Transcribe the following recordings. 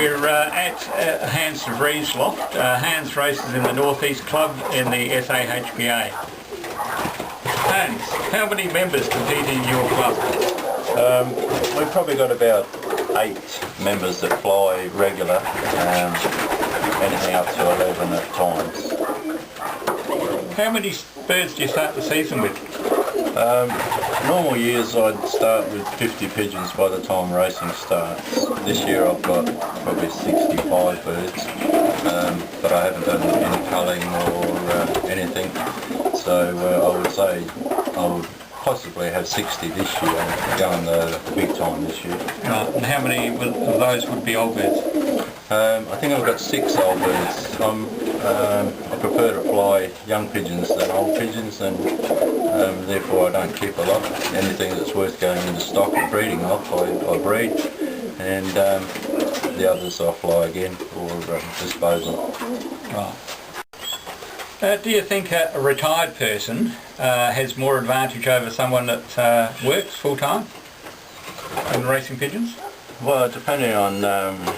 We're at Hans DeVries loft. Hans races in the Northeast Club in the SAHPA. Hans, how many members compete in your club? We've probably got about 8 members that fly regular, anything up to 11 at times. How many birds do you start the season with? Normal years I'd start with 50 pigeons by the time racing starts. This year I've got probably 65 birds, but I haven't done any culling or anything, so I would say I would possibly have 60 this year, going the big time this year. Right, and how many of those would be old birds? I think I've got 6 old birds. I prefer to fly young pigeons than old pigeons, and therefore I don't keep a lot. Anything that's worth going into stock and breeding off, I breed, and the others I fly again or disposal. Right. Do you think a retired person has more advantage over someone that works full-time in racing pigeons? Well, depending on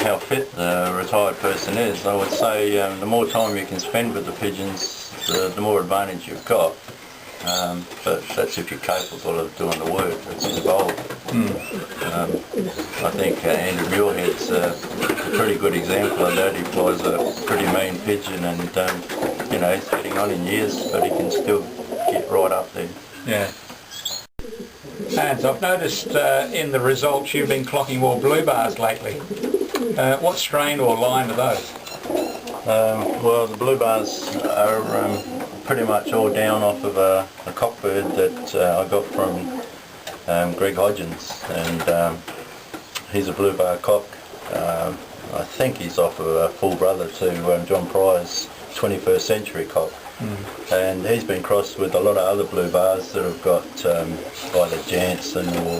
how fit the retired person is, I would say the more time you can spend with the pigeons, the more advantage you've got. But that's if you're capable of doing the work that's involved. I think Andrew Muirhead's a pretty good example of that. He flies a pretty mean pigeon, and you know, he's getting on in years, but he can still get right up there. Yeah. Hans, I've noticed in the results you've been clocking more blue bars lately. What strain or line are those? Well, the blue bars are pretty much all down off of a cockbird that I got from Greg Hodgins, and he's a blue bar cock. I think he's off of a full brother to John Pryor's 21st century cock. And he's been crossed with a lot of other blue bars that have got either Jansen or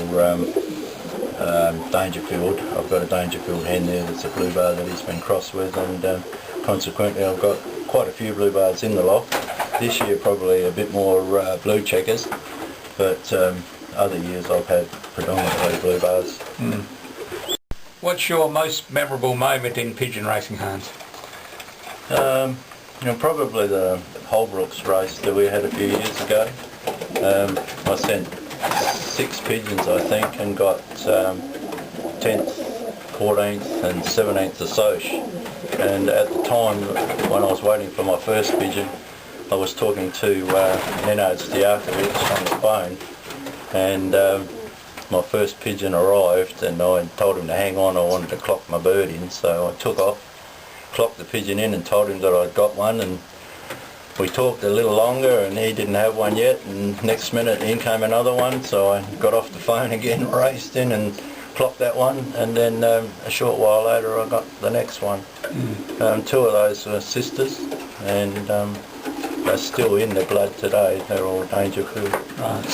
Dangerfield. I've got a Dangerfield hen there that's a blue bar that he's been crossed with, and consequently I've got quite a few blue bars in the loft. This year probably a bit more blue checkers, but other years I've had predominantly blue bars. What's your most memorable moment in pigeon racing, Hans? You know, probably the Holbrooks race that we had a few years ago. I sent 6 pigeons, I think, and got 10th, 14th and 17th to Soch. And at the time, when I was waiting for my first pigeon, I was talking to Nenad Stojakovic on the phone, and my first pigeon arrived, and I told him to hang on. I wanted to clock my bird in, so I took off, clocked the pigeon in and told him that I'd got one, and we talked a little longer and he didn't have one yet, and next minute in came another one, so I got off the phone again, raced in and clocked that one, and then a short while later I got the next one. 2 of those were sisters, and they're still in the blood today. They're all Dangerfield. Right.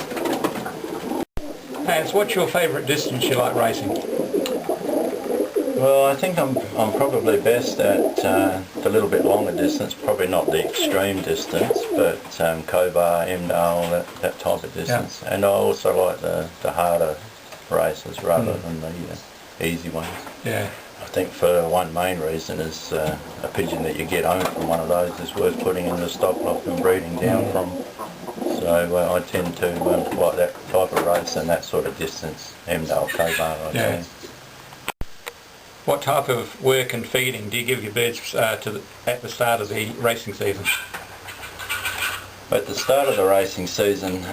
Hans, what's your favourite distance you like racing? Well, I think I'm probably best at the little bit longer distance, probably not the extreme distance, but Cobar, Emdale, that type of distance. Yeah. And I also like the harder races rather than the easy ones. Yeah. I think for one main reason is a pigeon that you get home from one of those is worth putting in the stock loft and breeding down from. So I tend to like that type of race and that sort of distance, Emdale, Cobar, I think. What type of work and feeding do you give your birds at the start of the racing season? At the start of the racing season,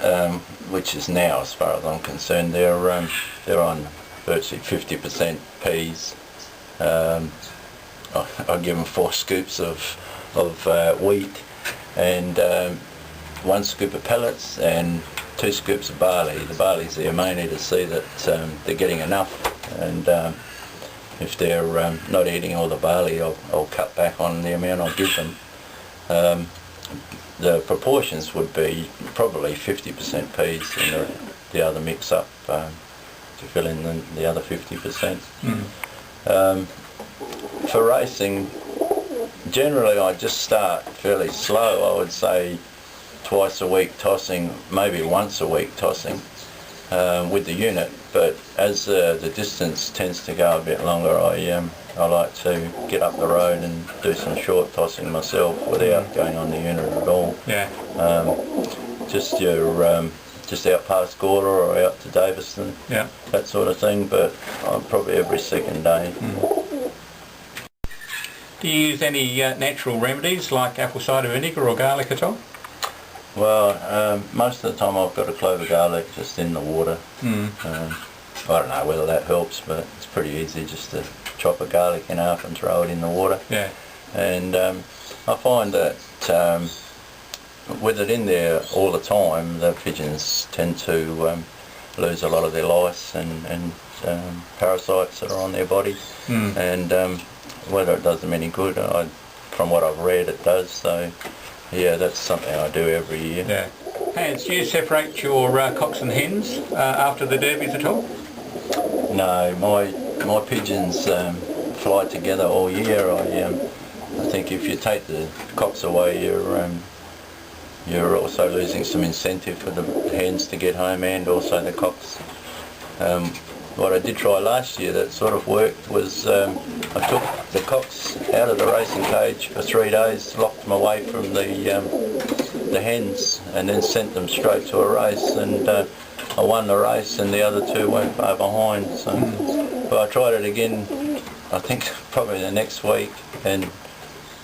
which is now as far as I'm concerned, they're on virtually 50% peas. I give them 4 scoops of wheat and 1 scoop of pellets and 2 scoops of barley. The barley's there mainly to see that they're getting enough, and if they're not eating all the barley, I'll cut back on the amount I give them. The proportions would be probably 50% peas and the other mix up to fill in the other 50%. For racing, generally I just start fairly slow. I would say twice a week tossing, maybe once a week tossing, with the unit, but as the distance tends to go a bit longer, I like to get up the road and do some short tossing myself without going on the unit at all. Yeah. Just out past Gawler or out to Davison, Yeah. that sort of thing, but probably every second day. Do you use any natural remedies like apple cider vinegar or garlic at all? Well, most of the time I've got a clove of garlic just in the water. I don't know whether that helps, but it's pretty easy just to chop a garlic in half and throw it in the water. Yeah. And I find that with it in there all the time, the pigeons tend to lose a lot of their lice and parasites that are on their body. And whether it does them any good, from what I've read, it does. So yeah, that's something I do every year. Yeah. Hans, do you separate your cocks and hens after the derbies at all? No, my pigeons fly together all year. I think if you take the cocks away, you're also losing some incentive for the hens to get home and also the cocks. What I did try last year that sort of worked was I took the cocks out of the racing cage for 3 days, locked them away from the hens, and then sent them straight to a race. And I won the race, and the other two went far behind. So, but I tried it again, I think probably the next week, and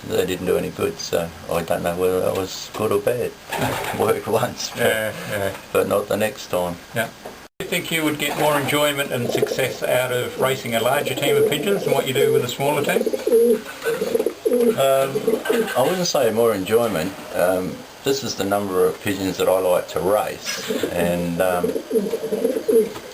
they didn't do any good. So I don't know whether that was good or bad. It worked once, but not the next time. Yeah. Do you think you would get more enjoyment and success out of racing a larger team of pigeons than what you do with a smaller team? I wouldn't say more enjoyment. This is the number of pigeons that I like to race, and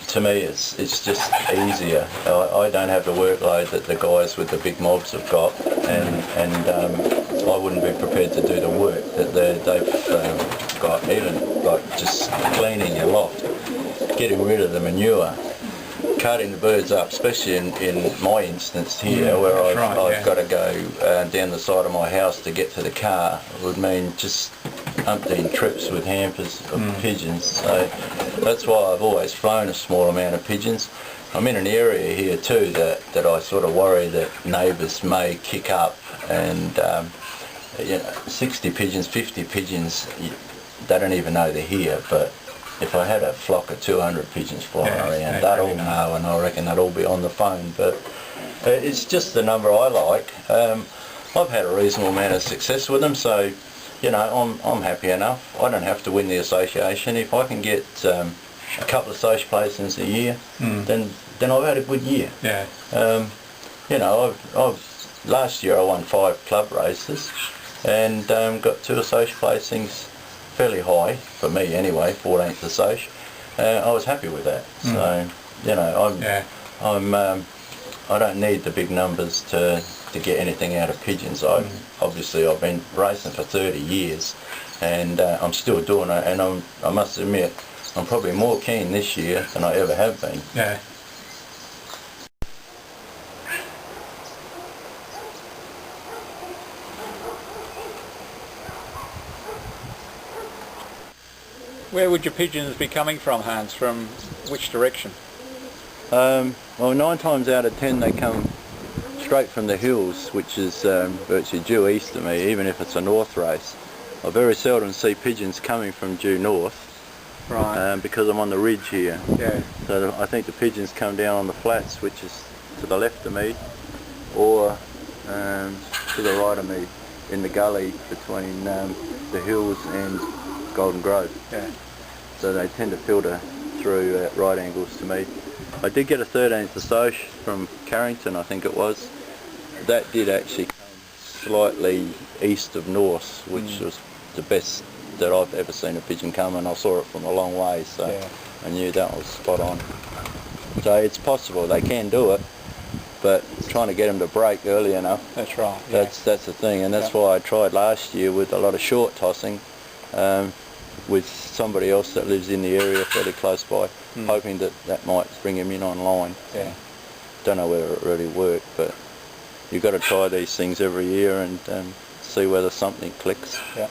to me it's just easier. I don't have the workload that the guys with the big mobs have got, and I wouldn't be prepared to do the work that they've got, even like just cleaning your loft, getting rid of the manure, carting the birds up, especially in my instance here, where I've got to go down the side of my house to get to the car. It would mean just umpteen trips with hampers of pigeons. So that's why I've always flown a small amount of pigeons. I'm in an area here too that I sort of worry that neighbours may kick up, and 60 pigeons, 50 pigeons, they don't even know they're here. But if I had a flock of 200 pigeons flying around, they'd all know, and I reckon they'd all be on the phone. But it's just the number I like. I've had a reasonable amount of success with them, so I'm happy enough. I don't have to win the association. If I can get a couple of social placings a year, then I've had a good year. Yeah. Last year I won 5 club races and got 2 social placings, fairly high for me anyway, 14th assoc. I was happy with that. So I don't need the big numbers to get anything out of pigeons. Obviously I've been racing for 30 years, and I'm still doing it, and I must admit I'm probably more keen this year than I ever have been. Yeah. Where would your pigeons be coming from, Hans? From which direction? Well, 9 times out of 10 they come straight from the hills, which is virtually due east of me, even if it's a north race. I very seldom see pigeons coming from due north, because I'm on the ridge here. Yeah. So I think the pigeons come down on the flats, which is to the left of me, or to the right of me, in the gully between the hills and Golden Grove. Yeah. So they tend to filter through at right angles to me. I did get a 13th assoc from Carrington, I think it was. That did actually come slightly east of north, which was the best that I've ever seen a pigeon come, and I saw it from a long way, so I knew that was spot on. So it's possible they can do it, but trying to get them to break early enough. That's right. That's the thing, and that's why I tried last year with a lot of short tossing with somebody else that lives in the area fairly close by, hoping that might bring him in online. Yeah. Don't know whether it really worked, but you've got to try these things every year and see whether something clicks. Yeah.